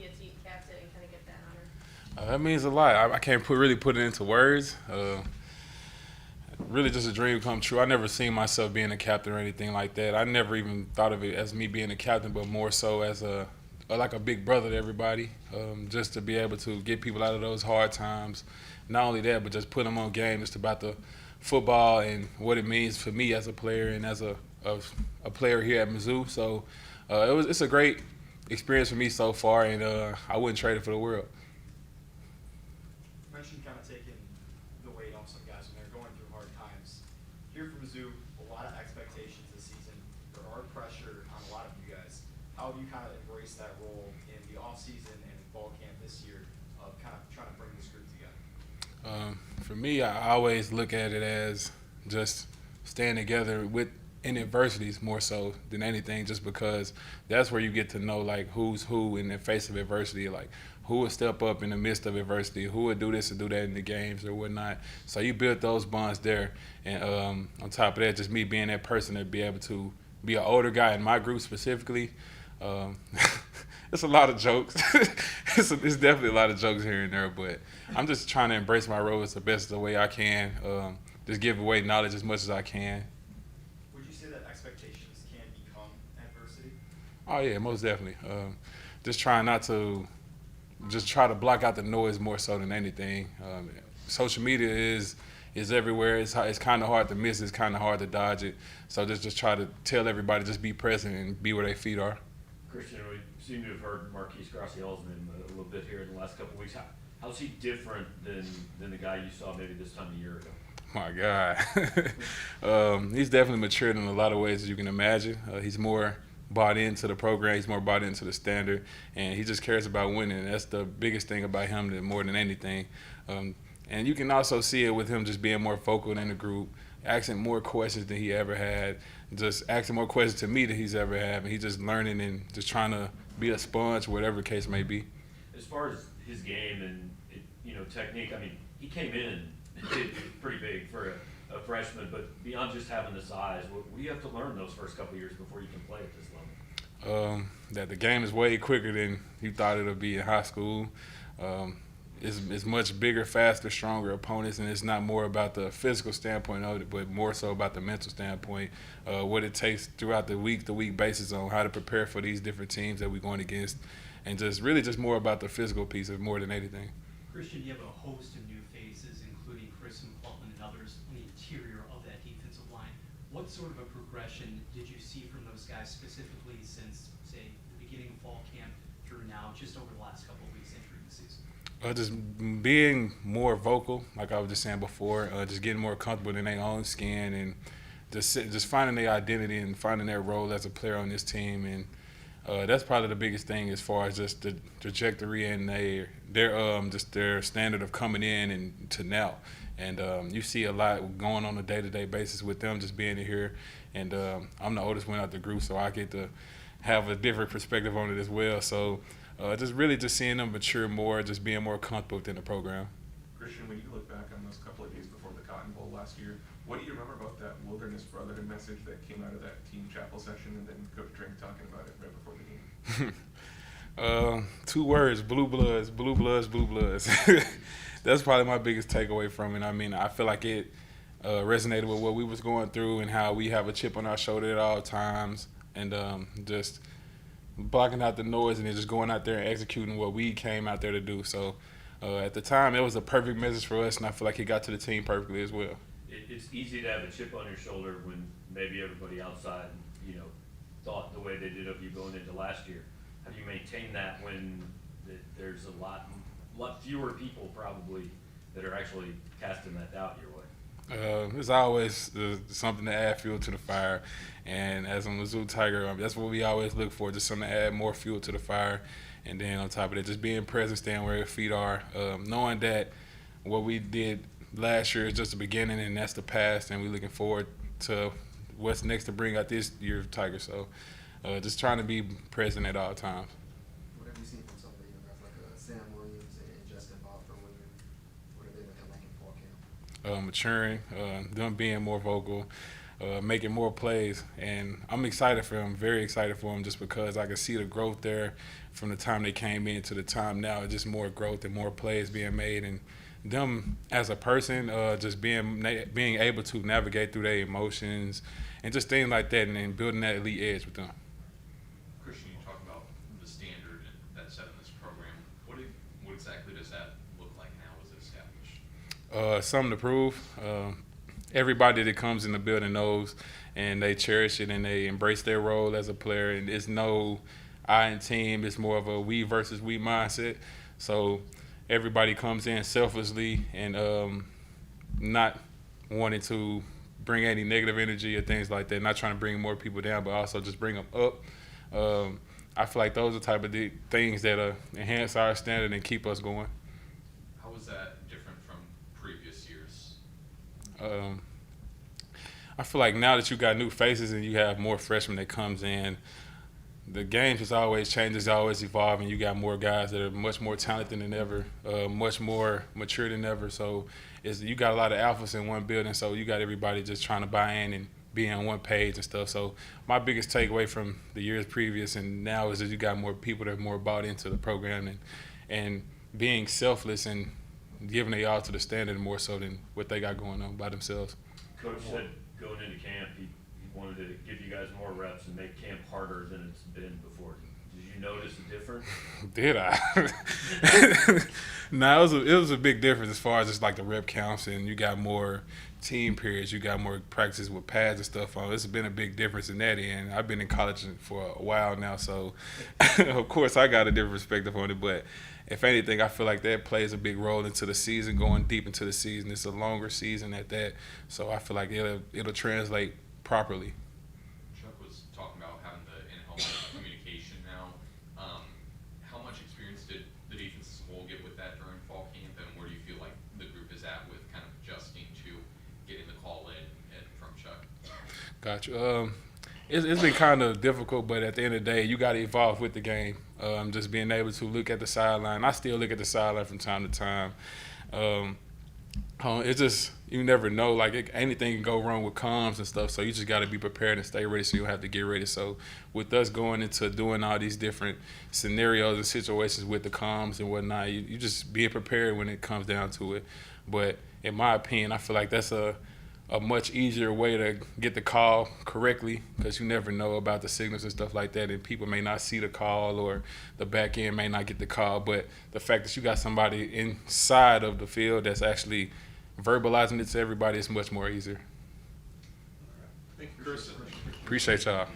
be a team captain and kind of get that honor? That means a lot. I can't really put it into words. Really, just a dream come true. I never seen myself being a captain or anything like that. I never even thought of it as me being a captain, but more so as like a big brother to everybody. Just to be able to get people out of those hard times. Not only that, but just put them on game just about the football and what it means for me as a player and as a player here at Mizzou. So it's a great experience for me so far, and I wouldn't trade it for the world. You mentioned kind of taking the weight off some guys when they're going through hard times. Here from Mizzou, a lot of expectations this season. There are pressure on a lot of you guys. How have you kind of embraced that role in the offseason and in fall camp this year of kind of trying to bring this group together? For me, I always look at it as just staying together in adversities more so than anything, just because that's where you get to know like who's who in the face of adversity, like who would step up in the midst of adversity, who would do this and do that in the games or whatnot. So you build those bonds there, and on top of that, just me being that person to be able to be an older guy in my group specifically. Um, it's a lot of jokes. It's definitely a lot of jokes here and there, but I'm just trying to embrace my role as the best the way I can. Just give away knowledge as much as I can. Would you say that expectations can become adversity? Oh yeah, most definitely. Just trying not to, just try to block out the noise more so than anything. Social media is everywhere. It's kind of hard to miss. It's kind of hard to dodge it. So just try to tell everybody just be present and be where their feet are. Kristian, we seem to have heard Marquise Graciel's name a little bit here in the last couple of weeks. How's he different than the guy you saw maybe this time a year ago? My God. He's definitely matured in a lot of ways as you can imagine. He's more bought into the program. He's more bought into the standard, and he just cares about winning. That's the biggest thing about him more than anything. And you can also see it with him just being more vocal in the group, asking more questions than he ever had, just asking more questions to me than he's ever had. And he's just learning and just trying to be a sponge, whatever the case may be. As far as his game and technique, I mean, he came in and did pretty big for a freshman, but beyond just having the size, what do you have to learn those first couple of years before you can play at this level? That the game is way quicker than you thought it would be in high school. It's much bigger, faster, stronger opponents, and it's not more about the physical standpoint of it, but more so about the mental standpoint, what it takes throughout the week-to-week basis on how to prepare for these different teams that we're going against, and just really just more about the physical piece of more than anything. Kristian, you have a host of new faces, including Chris McClellan and others on the interior of that defensive line. What sort of a progression did you see from those guys specifically since, say, the beginning of fall camp through now, just over the last couple of weeks entering the season? Just being more vocal, like I was just saying before, just getting more comfortable in their own skin, and just finding their identity and finding their role as a player on this team. And that's probably the biggest thing as far as just the trajectory and their standard of coming in and to now. And you see a lot going on a day-to-day basis with them just being here. And I'm the oldest one out the group, so I get to have a different perspective on it as well. So just seeing them mature more, just being more comfortable within the program. Kristian, when you look back on those couple of days before the Cotton Bowl last year, what do you remember about that Wilderness Brotherhood message that came out of that team chapel session, and then Coach Drink talking about it right before the game? 2 words: blue bloods, blue bloods, blue bloods. That's probably my biggest takeaway from it. I mean, I feel like it resonated with what we was going through and how we have a chip on our shoulder at all times, and just blocking out the noise and then just going out there and executing what we came out there to do. So at the time, it was a perfect message for us, and I feel like it got to the team perfectly as well. It's easy to have a chip on your shoulder when maybe everybody outside, thought the way they did of you going into last year. How do you maintain that when there's a lot fewer people probably that are actually casting that doubt your way? It's always something to add fuel to the fire, and as a Mizzou Tiger, that's what we always look for, just something to add more fuel to the fire. And then on top of it, just being present, staying where your feet are, knowing that what we did last year is just the beginning and that's the past, and we're looking forward to what's next to bring out this year's Tigers. So just trying to be present at all times. What have you seen from some of the young guys like Sam Williams and Justin Boffer? What are they looking like in fall camp? Maturing, them being more vocal, making more plays. And I'm excited for him, very excited for him, just because I can see the growth there from the time they came in to the time now. Just more growth and more plays being made, and them as a person, just being able to navigate through their emotions and just things like that, and then building that elite edge with them. Kristian, you talk about the standard that's set in this program. What exactly does that look like now? Is it established? Something to prove. Everybody that comes in the building knows, and they cherish it, and they embrace their role as a player. And it's no I and team. It's more of a we versus we mindset. So everybody comes in selflessly and not wanting to bring any negative energy or things like that. Not trying to bring more people down, but also just bring them up. I feel like those are the type of things that enhance our standard and keep us going. How is that different from previous years? I feel like now that you got new faces and you have more freshmen that comes in, the game just always changes, always evolving. You got more guys that are much more talented than ever, much more mature than ever. So you got a lot of alphas in one building, so you got everybody just trying to buy in and be on one page and stuff. So my biggest takeaway from the years previous and now is that you got more people that are more bought into the program and being selfless and giving it all to the standard more so than what they got going on by themselves. Coach said going into camp, he wanted to give you guys more reps and make camp harder than it's been before. Did you notice a difference? Did I? No, it was a big difference as far as just like the rep counts, and you got more team periods, you got more practices with pads and stuff on. It's been a big difference in that end. I've been in college for a while now, so of course I got a different perspective on it, but if anything, I feel like that plays a big role into the season, going deep into the season. It's a longer season at that, so I feel like it'll translate properly. Chuck was talking about having the in-home communication now. How much experience did the defense as a whole get with that during fall camp, and where do you feel like the group is at with kind of adjusting to getting the call in from Chuck? Gotcha. It's been kind of difficult, but at the end of the day, you got to evolve with the game. Just being able to look at the sideline. I still look at the sideline from time to time. It's just, you never know. Like, anything can go wrong with comms and stuff, so you just got to be prepared and stay ready so you don't have to get ready. So with us going into doing all these different scenarios and situations with the comms and whatnot, you just being prepared when it comes down to it. But in my opinion, I feel like that's a much easier way to get the call correctly, because you never know about the signals and stuff like that, and people may not see the call or the back end may not get the call, but the fact that you got somebody inside of the field that's actually verbalizing it to everybody is much more easier. Thank you, Kristian. Appreciate y'all.